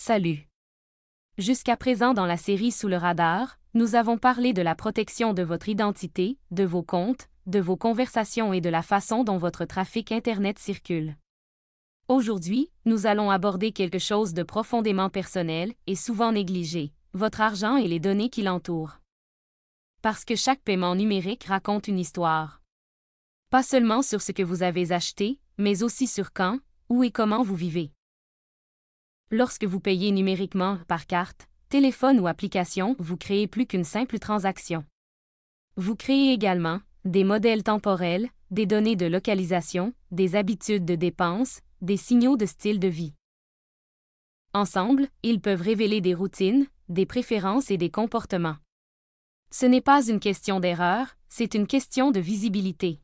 Salut. Jusqu'à présent dans la série Sous le radar, nous avons parlé de la protection de votre identité, de vos comptes, de vos conversations et de la façon dont votre trafic Internet circule. Aujourd'hui, nous allons aborder quelque chose de profondément personnel et souvent négligé, votre argent et les données qui l'entourent. Parce que chaque paiement numérique raconte une histoire. Pas seulement sur ce que vous avez acheté, mais aussi sur quand, où et comment vous vivez. Lorsque vous payez numériquement par carte, téléphone ou application, vous créez plus qu'une simple transaction. Vous créez également des modèles temporels, des données de localisation, des habitudes de dépenses, des signaux de style de vie. Ensemble, ils peuvent révéler des routines, des préférences et des comportements. Ce n'est pas une question d'erreur, c'est une question de visibilité.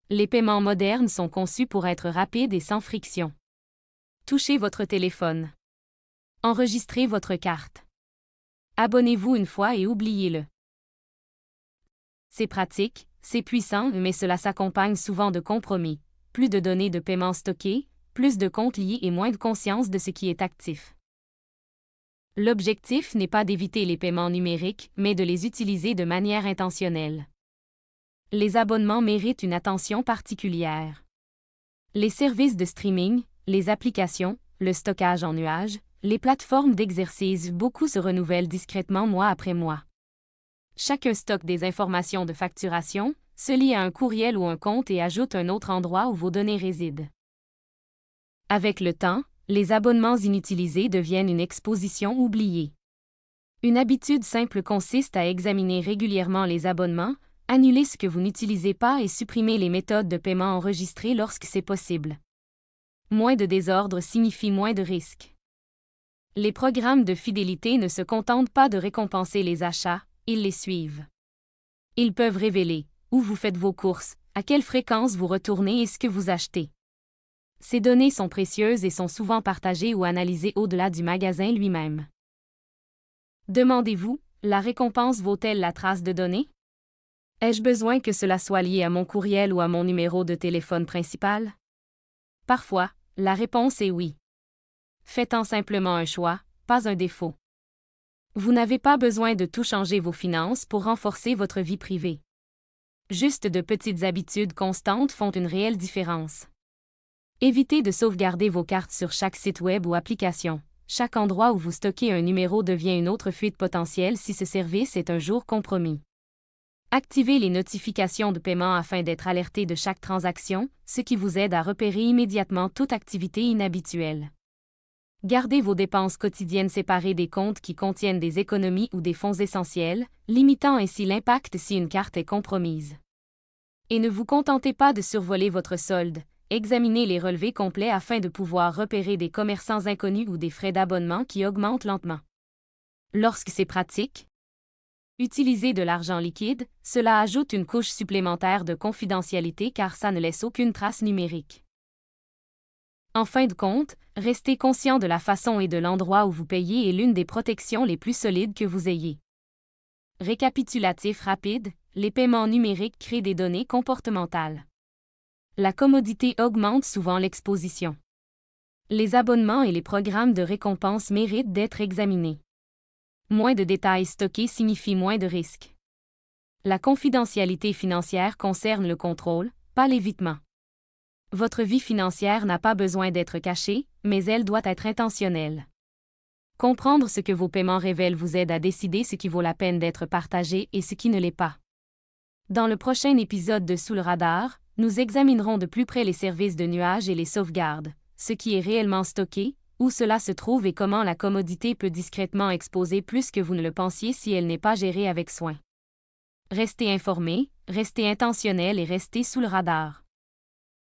Les paiements modernes sont conçus pour être rapides et sans friction. Touchez votre téléphone. Enregistrez votre carte. Abonnez-vous une fois et oubliez-le. C'est pratique, c'est puissant, mais cela s'accompagne souvent de compromis. Plus de données de paiement stockées, plus de comptes liés et moins de conscience de ce qui est actif. L'objectif n'est pas d'éviter les paiements numériques, mais de les utiliser de manière intentionnelle. Les abonnements méritent une attention particulière. Les services de streaming, les applications, le stockage en nuage, les plateformes d'exercice, beaucoup se renouvellent discrètement mois après mois. Chacun stocke des informations de facturation, se lie à un courriel ou un compte et ajoute un autre endroit où vos données résident. Avec le temps, les abonnements inutilisés deviennent une exposition oubliée. Une habitude simple consiste à examiner régulièrement les abonnements, annuler ce que vous n'utilisez pas et supprimer les méthodes de paiement enregistrées lorsque c'est possible. Moins de désordre signifie moins de risques. Les programmes de fidélité ne se contentent pas de récompenser les achats, ils les suivent. Ils peuvent révéler où vous faites vos courses, à quelle fréquence vous retournez et ce que vous achetez. Ces données sont précieuses et sont souvent partagées ou analysées au-delà du magasin lui-même. Demandez-vous, la récompense vaut-elle la trace de données? Ai-je besoin que cela soit lié à mon courriel ou à mon numéro de téléphone principal? Parfois, la réponse est oui. Faites-en simplement un choix, pas un défaut. Vous n'avez pas besoin de tout changer vos finances pour renforcer votre vie privée. Juste de petites habitudes constantes font une réelle différence. Évitez de sauvegarder vos cartes sur chaque site web ou application. Chaque endroit où vous stockez un numéro devient une autre fuite potentielle si ce service est un jour compromis. Activez les notifications de paiement afin d'être alerté de chaque transaction, ce qui vous aide à repérer immédiatement toute activité inhabituelle. Gardez vos dépenses quotidiennes séparées des comptes qui contiennent des économies ou des fonds essentiels, limitant ainsi l'impact si une carte est compromise. Et ne vous contentez pas de survoler votre solde, examinez les relevés complets afin de pouvoir repérer des commerçants inconnus ou des frais d'abonnement qui augmentent lentement. Lorsque c'est pratique, utilisez de l'argent liquide, cela ajoute une couche supplémentaire de confidentialité car ça ne laisse aucune trace numérique. En fin de compte, rester conscient de la façon et de l'endroit où vous payez est l'une des protections les plus solides que vous ayez. Récapitulatif rapide, les paiements numériques créent des données comportementales. La commodité augmente souvent l'exposition. Les abonnements et les programmes de récompense méritent d'être examinés. Moins de détails stockés signifie moins de risques. La confidentialité financière concerne le contrôle, pas l'évitement. Votre vie financière n'a pas besoin d'être cachée, mais elle doit être intentionnelle. Comprendre ce que vos paiements révèlent vous aide à décider ce qui vaut la peine d'être partagé et ce qui ne l'est pas. Dans le prochain épisode de Sous le radar, nous examinerons de plus près les services de nuage et les sauvegardes, ce qui est réellement stocké, où cela se trouve et comment la commodité peut discrètement exposer plus que vous ne le pensiez si elle n'est pas gérée avec soin. Restez informé, restez intentionnel et restez sous le radar.